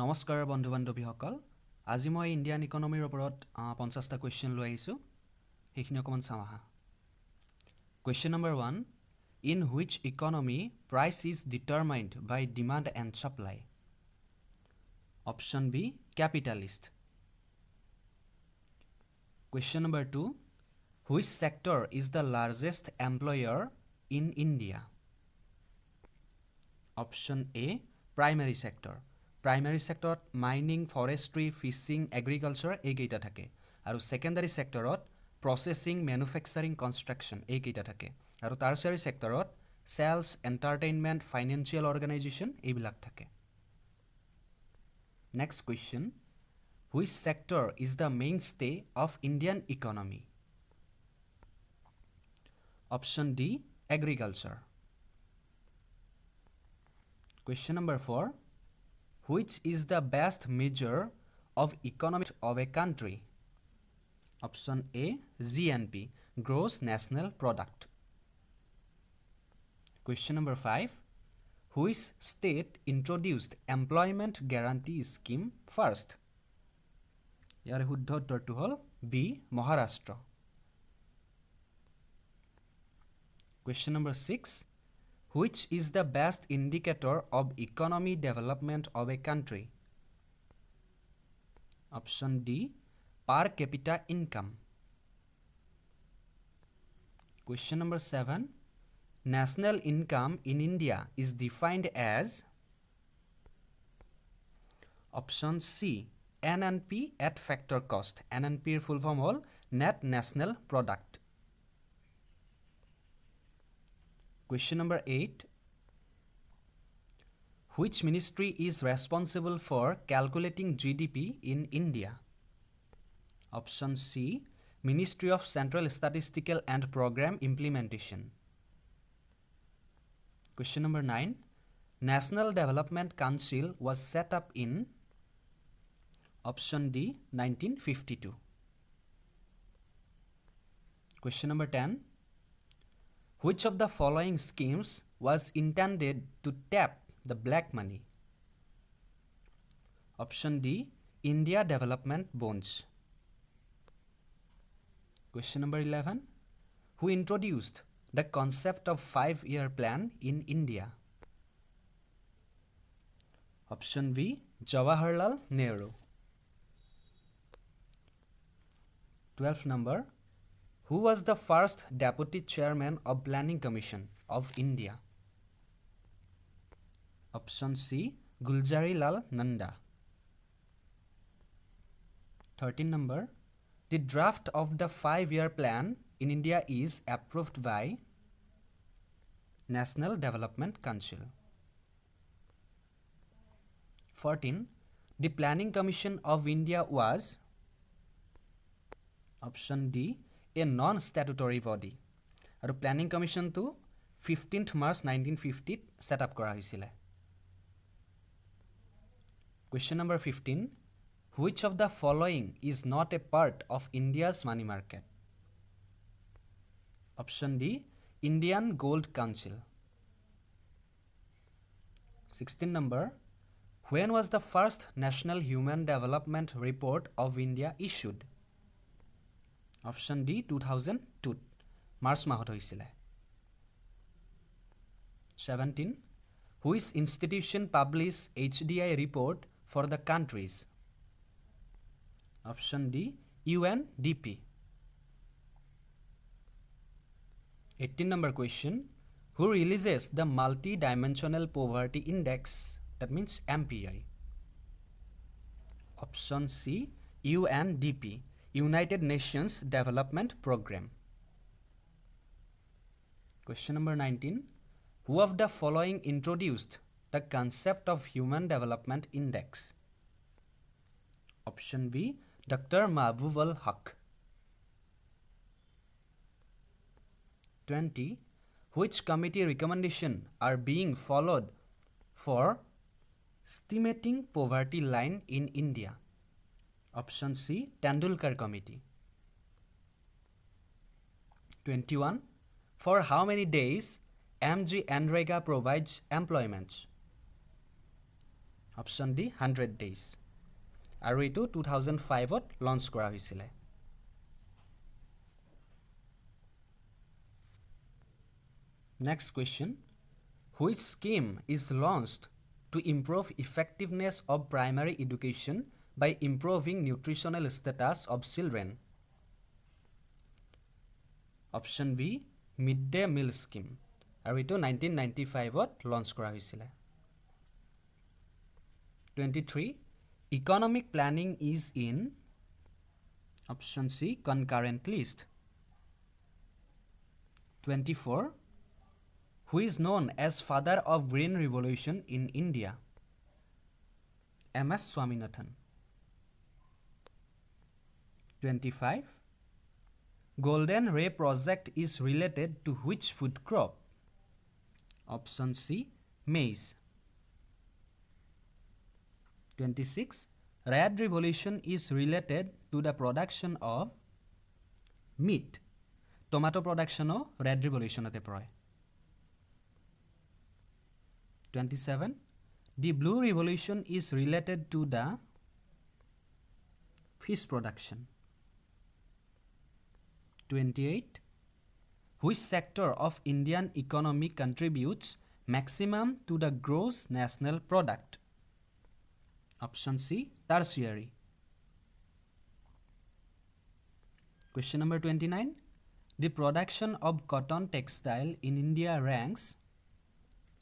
নমস্কাৰ বন্ধু বান্ধৱীসকল আজি মই ইণ্ডিয়ান ইকনমিৰ ওপৰত 50টা কুৱেশ্যন লৈ আহিছোঁ সেইখিনি অকমান চাওঁ আহা question number 1 in which economy price is determined by demand and supply option B capitalist question number 2 which sector is the largest employer in India option A primary sector প্ৰাইমেৰী সেক্টৰত mining forestry fishing agriculture এইকেইটা থাকে আৰু secondary সেক্টৰত processing manufacturing construction এইকেইটা থাকে আৰু tertiary সেক্টৰত সেলছ এন্টাৰটেইনমেন্ট ফাইনেন্সিয়েল অৰ্গানাইজেশ্যন এইবিলাক থাকে next question which sector is the mainstay of Indian economy option D agriculture Question number 4. Which is the best measure of economy of a country? Option A, GNP, Gross National Product. Question number 5. Which state introduced Employment Guarantee Scheme first? Yar শুদ্ধ উত্তৰটো হ'ল B, Maharashtra. Question number 6. Which is the best indicator of economy development of a country? Option D, per capita income. Question number 7. National income in India is defined as Option C, NNP at factor cost. NNP full form all Net National Product. Question number 8. Which ministry is responsible for calculating GDP in India? Option C, Ministry of Central Statistical and Program Implementation. Question number 9. National Development Council was set up in Option D, 1952. Question number 10. Which of the following schemes was intended to tap the black money? Option D, India Development Bonds. Question number 11. Who introduced the concept of 5-year plan in India? Option B, Jawaharlal Nehru. 12th number. Who was the first deputy chairman of Planning Commission of India? Option C, Gulzari Lal Nanda. 13th number. The draft of the 5-year plan in India is approved by National Development Council. 14. The Planning Commission of India was Option D, a non-statutory body. আৰু planning কমিশনটো 15th March 1950 set up কৰা হৈছিলে Question number 15. Which of the following is not a part of India's money market? Option D, Indian Gold Council. 16th number. When was the first National Human Development Report of India issued? Option D, 2002 March মাহত হৈছিলে 17. Which institution published HDI report for the countries? Option D, UNDP. 18 number question. Who releases the multi-dimensional poverty index, that means MPI? Option C, UNDP, United Nations Development Program. Question number 19. Who of the following introduced the concept of Human Development Index? Option B, Dr. Mahbub ul Haq. 20. Which committee recommendation are being followed for estimating poverty line in India? Option C, Tendulkar Committee. 21. For how many days MG Nrega provides employment? Option D 100 days আৰু এইটো 2005ত launch কৰা হৈছিলে Next question. Which scheme is launched to improve effectiveness of primary education by improving nutritional status of children? Option B, Midday Meal Scheme. আৰু এইটো 1995ত launch কৰা হৈছিলে 23. Economic planning is in Option C, concurrent list. 24. Who is known as father of green revolution in India? M.S. Swaminathan. 25. Golden Ray project is related to which food crop? Option C, maize. 26. Red revolution is related to the production of meat. Tomato production o red revolution ate proy. 27. The blue revolution is related to the fish production. 28. Which sector of Indian economy contributes maximum to the gross national product? Option C, tertiary. Question number 29. The production of cotton textile in India ranks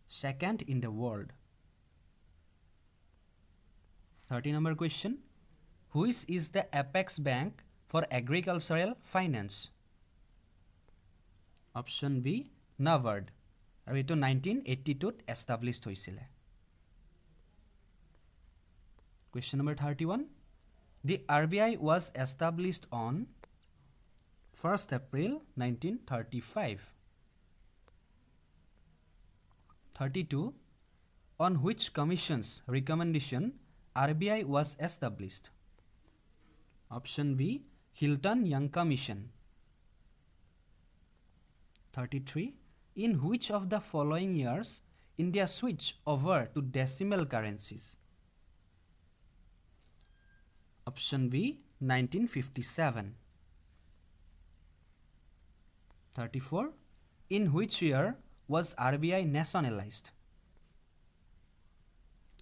second in the world. 30 number question. Which is the apex bank for agricultural finance? Option B, NABARD. আৰু এইটো 1982ত established হৈছিলে Question number 31. The RBI was established on 1st April 1935. 32. On which commission's recommendation RBI was established? Option B, Hilton Young Commission. 33. In which of the following years India switched over to decimal currencies? Option B, 1957. 34. In which year was RBI nationalized?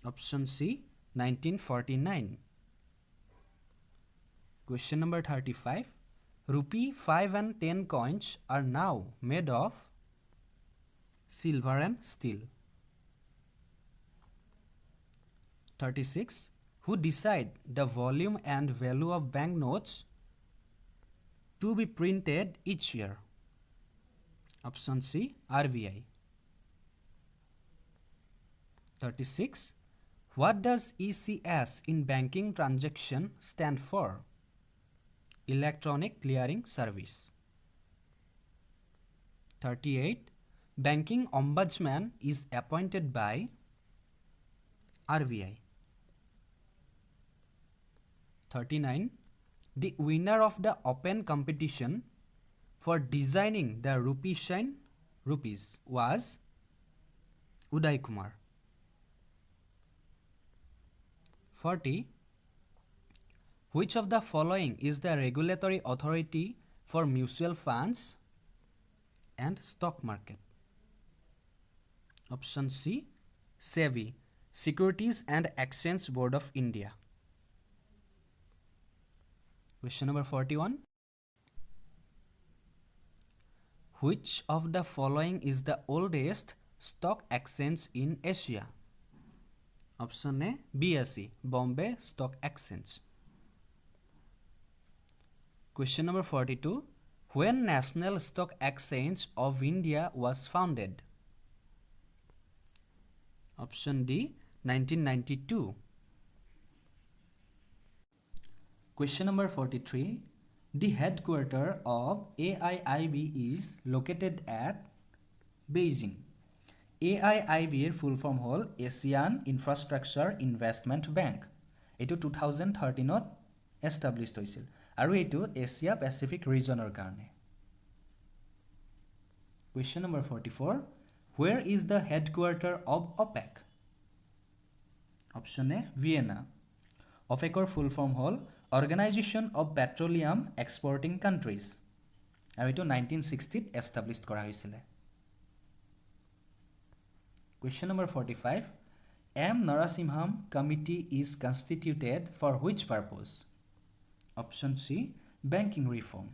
Option C, 1949. Question number 35. Rupee 5 and 10 coins are now made of silver and steel. 36. Who decide the volume and value of banknotes to be printed each year? Option C, RBI. 36. What does ECS in banking transaction stand for? Electronic Clearing Service. 38. Banking Ombudsman is appointed by RBI. 39. The winner of the open competition for designing the rupee shine rupees was Uday Kumar. 40. Which of the following is the regulatory authority for mutual funds and stock market? Option C, SEBI, Securities and Exchange Board of India. Question number 41. Which of the following is the oldest stock exchange in Asia? Option A, BSE, Bombay Stock Exchange. Question number 42. When National Stock Exchange of India was founded? Option D, 1992. Question number 43. The headquarters of AIIB is located at Beijing. AIIB এর full form হল Asian infrastructure investment bank এইটো 2013ত established হৈছিল আৰু এইটো Asia Pacific ৰিজনৰ কাৰণে Question number 44. Where is the headquarters of OPEC? Option A Vienna অফেকৰ full form হ'ল organisation of petroleum exporting countries আৰু এইটো 1960ত এষ্টাব্লিছ কৰা হৈছিলে Question number 45 M. Narasimham Committee is constituted for which purpose? Option C. Banking reform.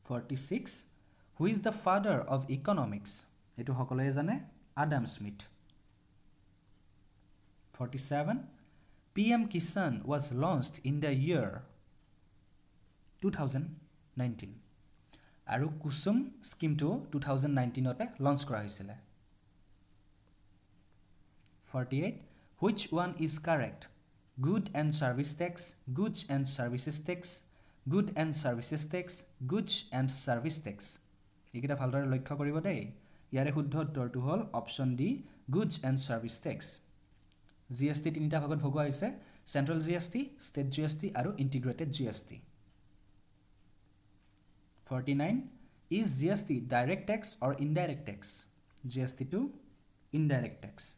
46 Who is the father of economics? Etu hokole jane Adam Smith. 47 PM Kisan was launched in the year 2019. আৰু কুসুম স্কিমটো 2019তে launch কৰা হৈছিল 48 which one is correct good and service tax goods and services tax good and services tax goods and service tax এইকেইটা ভালদৰে লক্ষ্য কৰিব দেই ইয়াৰে শুদ্ধ উত্তৰটো হ'ল option D goods and service tax GST তিনিটা ভাগত ভগোৱা হৈছে সেন্ট্ৰেল জিএসটি ষ্টেট জিএসটি আৰু integrated GST 49 Is GST direct tax or indirect tax? GST to indirect tax.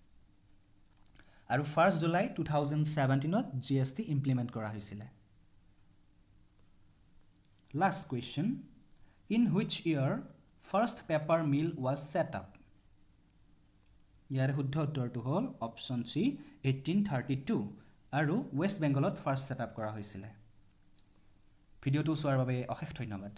আৰু 1st July 2017ত GST implement কৰা হৈছিল Last question In which year first paper mill was set up? ইয়াৰ শুদ্ধ উত্তৰটো হ'ল option C 1832 আৰু west বেংগলত first set up কৰা হৈছিল ভিডিঅ'টো চোৱাৰ বাবে অশেষ ধন্যবাদ